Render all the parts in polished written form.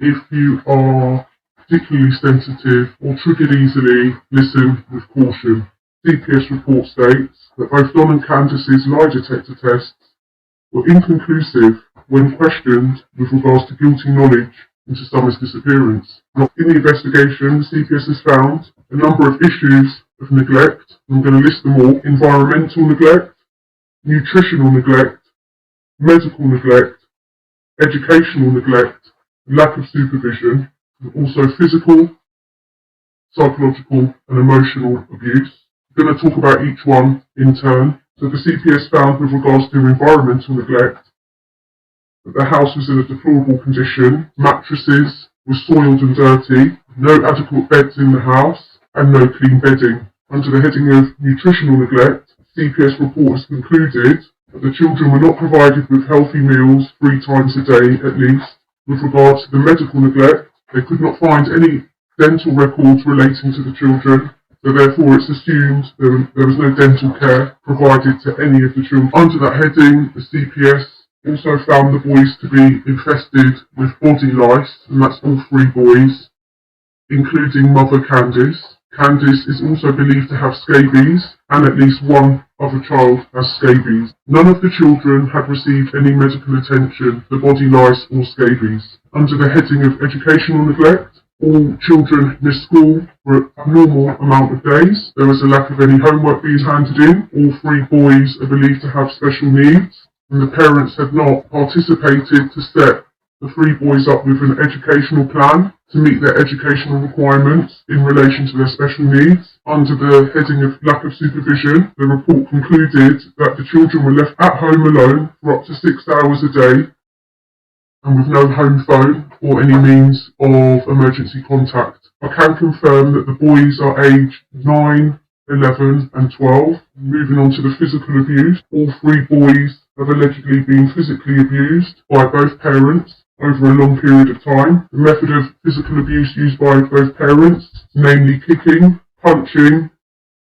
If you are particularly sensitive or triggered easily, listen with caution. CPS report states that both Don and Candus's lie detector tests were inconclusive when questioned with regards to guilty knowledge into Summer's disappearance. In the investigation, the CPS has found a number of issues of neglect. I'm going to list them all: environmental neglect, nutritional neglect, medical neglect, educational neglect, lack of supervision, and also physical, psychological, and emotional abuse. I'm going to talk about each one in turn. So the CPS found with regards to environmental neglect that the house was in a deplorable condition. Mattresses were soiled and dirty, no adequate beds in the house, and no clean bedding. Under the heading of nutritional neglect, CPS report has concluded that the children were not provided with healthy meals 3 times a day at least. With regards to the medical neglect, they could not find any dental records relating to the children, so therefore it's assumed there was no dental care provided to any of the children. Under that heading, the CPS also found the boys to be infested with body lice, and that's all 3 boys, including mother Candus. Candus is also believed to have scabies, and at least one other child has scabies. None of the children had received any medical attention for body lice or scabies. Under the heading of educational neglect, all children missed school for a normal amount of days. There was a lack of any homework being handed in. All 3 boys are believed to have special needs, and the parents had not participated to set the 3 boys up with an educational plan to meet their educational requirements in relation to their special needs. Under the heading of lack of supervision, the report concluded that the children were left at home alone for up to 6 hours a day and with no home phone or any means of emergency contact. I can confirm that the boys are aged 9, 11 and 12. Moving on to the physical abuse, all 3 boys have allegedly been physically abused by both parents over a long period of time. The method of physical abuse used by both parents, namely kicking, punching,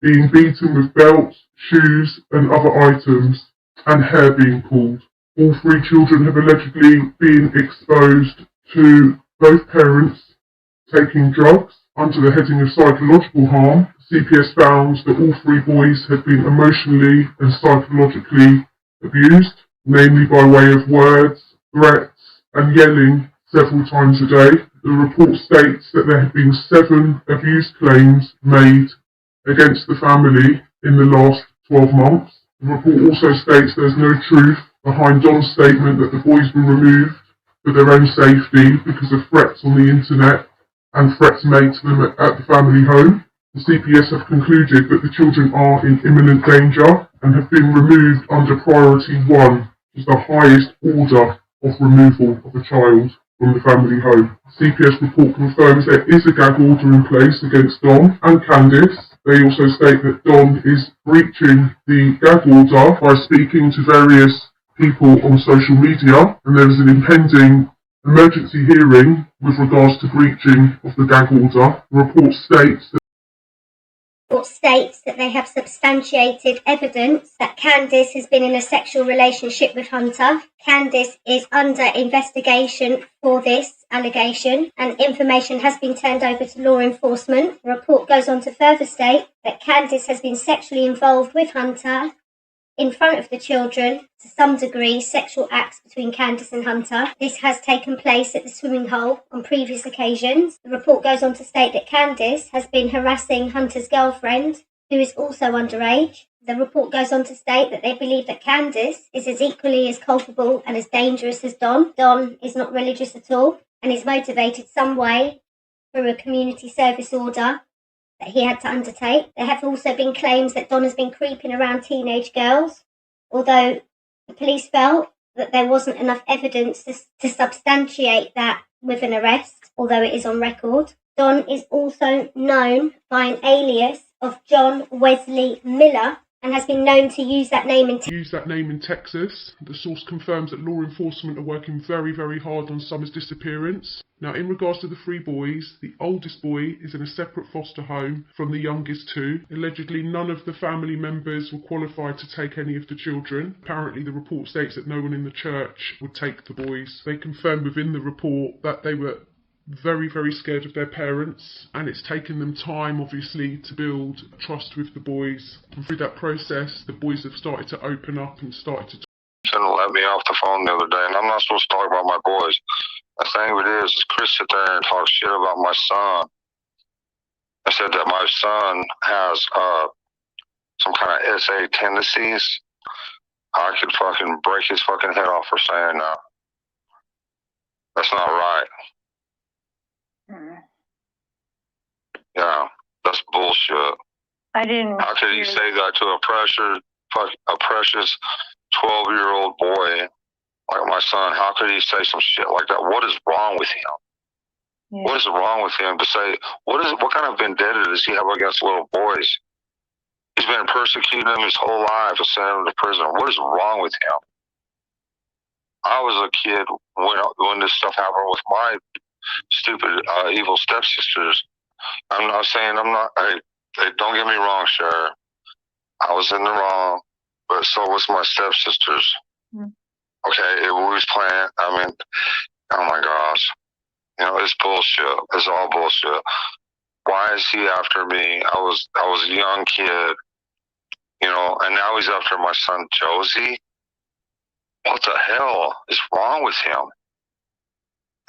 being beaten with belts, shoes and other items, and hair being pulled. All 3 children have allegedly been exposed to both parents taking drugs. Under the heading of psychological harm, CPS found that all 3 boys had been emotionally and psychologically abused, namely by way of words, threats, and yelling several times a day. The report states that there had been 7 abuse claims made against the family in the last 12 months. The report also states there's no truth behind Don's statement that the boys were removed for their own safety because of threats on the internet and threats made to them at the family home. The CPS have concluded that the children are in imminent danger and have been removed under Priority 1, which is the highest order of removal of a child from the family home. The CPS report confirms there is a gag order in place against Don and Candus. They also state that Don is breaching the gag order by speaking to various people on social media, and there is an impending emergency hearing with regards to breaching of the gag order. The report states that they have substantiated evidence that Candus has been in a sexual relationship with Hunter. Candus is under investigation for this allegation, and information has been turned over to law enforcement. The report goes on to further state that Candus has been sexually involved with Hunter in front of the children. To some degree, sexual acts between Candus and Hunter. This has taken place at the swimming hole on previous occasions. The report goes on to state that Candus has been harassing Hunter's girlfriend, who is also underage. The report goes on to state that they believe that Candus is as equally as culpable and as dangerous as Don. Don is not religious at all and is motivated some way through a community service order that he had to undertake. There have also been claims that Don has been creeping around teenage girls, although the police felt that there wasn't enough evidence to substantiate that with an arrest, although it is on record. Don is also known by an alias of John Wesley Miller and has been known to use that name in Texas. The source confirms that law enforcement are working very, very hard on Summer's disappearance. Now, in regards to the 3 boys, the oldest boy is in a separate foster home from the youngest 2. Allegedly, none of the family members were qualified to take any of the children. Apparently, the report states that no one in the church would take the boys. They confirmed within the report that they were very, very scared of their parents, and it's taken them time, obviously, to build trust with the boys. And through that process, the boys have started to open up and started to. Shouldn't let me off the phone the other day, and I'm not supposed to talk about my boys. The thing of it is Chris sit there and talk shit about my son. I said that my son has some kind of SA tendencies. I could fucking break his fucking head off for saying that. That's not right. Yeah, that's bullshit. I didn't. How could he say that to a precious 12-year-old boy like my son? How could he say some shit like that? What is wrong with him? Yeah. What is wrong with him to say? What kind of vendetta does he have against little boys? He's been persecuting them his whole life and sending them to prison. What is wrong with him? I was a kid when this stuff happened with my stupid, evil stepsisters. I'm not saying I'm not. Hey, don't get me wrong, Cher. I was in the wrong, but so was my stepsisters. Mm. Okay, we was playing. I mean, oh my gosh, it's bullshit. It's all bullshit. Why is he after me? I was a young kid, and now he's after my son Josie. What the hell is wrong with him?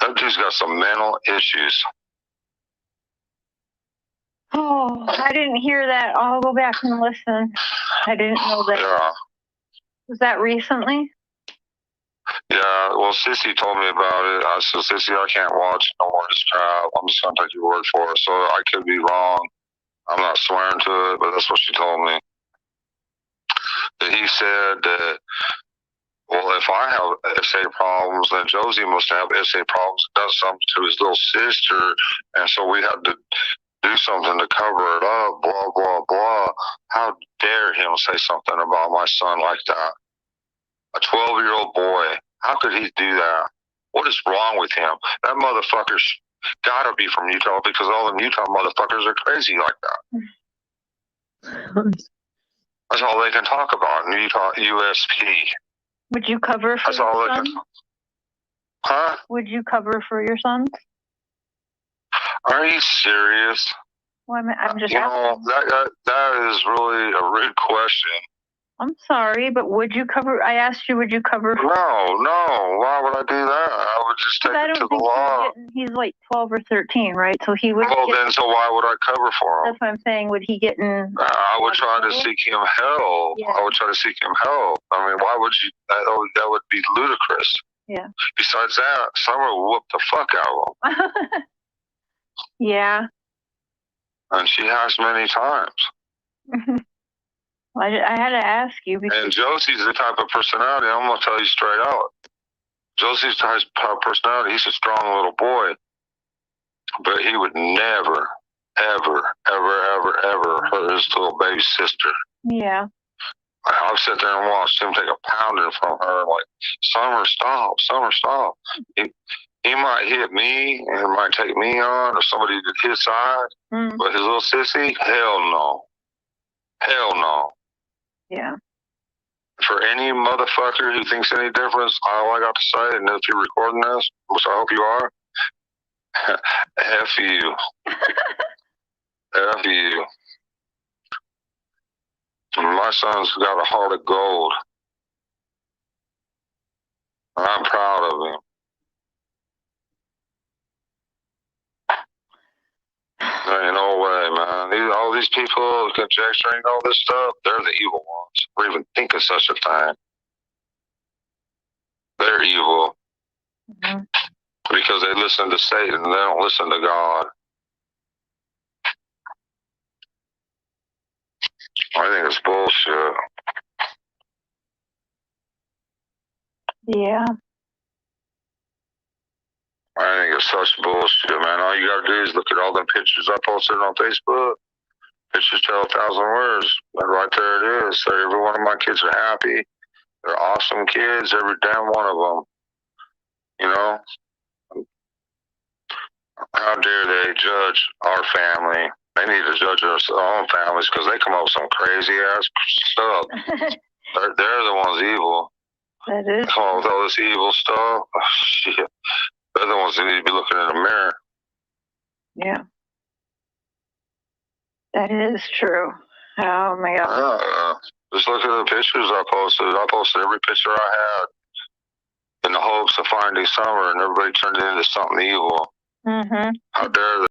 That dude's got some mental issues. Oh, I didn't hear that. I'll go back and listen. I didn't know that. Yeah. Was that recently? Yeah, well, Sissy told me about it. I said, Sissy, I can't watch no more of this crap. I'm just going to take your word for it. So I could be wrong. I'm not swearing to it, but that's what she told me. That he said that, well, if I have SA problems, then Josie must have SA problems. Does something to his little sister, and so we had to do something to cover it up, blah, blah, blah. How dare him say something about my son like that? A 12-year-old boy. How could he do that? What is wrong with him? That motherfucker's gotta be from Utah because all them Utah motherfuckers are crazy like that. That's all they can talk about in Utah USP. Would you cover for That's all your they son? can. Huh? Would you cover for your son? Are you serious? Well, I'm just asking. That is really a rude question. I'm sorry, but would you cover? I asked you, would you cover? No. Why would I do that? I would just take it to the law. He's like 12 or 13, right? So he would. Well, then, so why would I cover for him? That's what I'm saying. Would he get in? I would try to seek him help. Yeah. I would try to seek him help. I mean, why would you? That would be ludicrous. Yeah. Besides that, Summer would whoop the fuck out of him. Yeah. And she has many times. I had to ask you. And Josie's the type of personality, I'm going to tell you straight out. Josie's the type of personality, he's a strong little boy. But he would never, ever, ever, ever, ever hurt his little baby sister. Yeah. I'll sit there and watch him take a pounding from her, like, Summer, stop. He might hit me and might take me on or somebody to his side, but his little sissy, hell no. Hell no. Yeah. For any motherfucker who thinks any difference, all I got to say, and if you're recording this, which I hope you are, F you. F you. My son's got a heart of gold. I'm proud of him. There ain't no way, man. All these people conjecturing all this stuff, they're the evil ones. Or even think of such a thing. They're evil. Mm-hmm. Because they listen to Satan, they don't listen to God. I think it's bullshit. Yeah. I think it's such bullshit, man. All you gotta do is look at all them pictures I posted on Facebook. Pictures tell 1,000 words. And right there it is. So every one of my kids are happy. They're awesome kids, every damn one of them. You know? How dare they judge our family? They need to judge their own families because they come up with some crazy ass stuff. They're the ones evil. That is. They come up with all this evil stuff. Oh, shit. They're the ones that need to be looking in the mirror. Yeah. That is true. Oh my God. Just look at the pictures I posted. I posted every picture I had in the hopes of finding Summer, and everybody turned it into something evil. Mm-hmm. How dare they?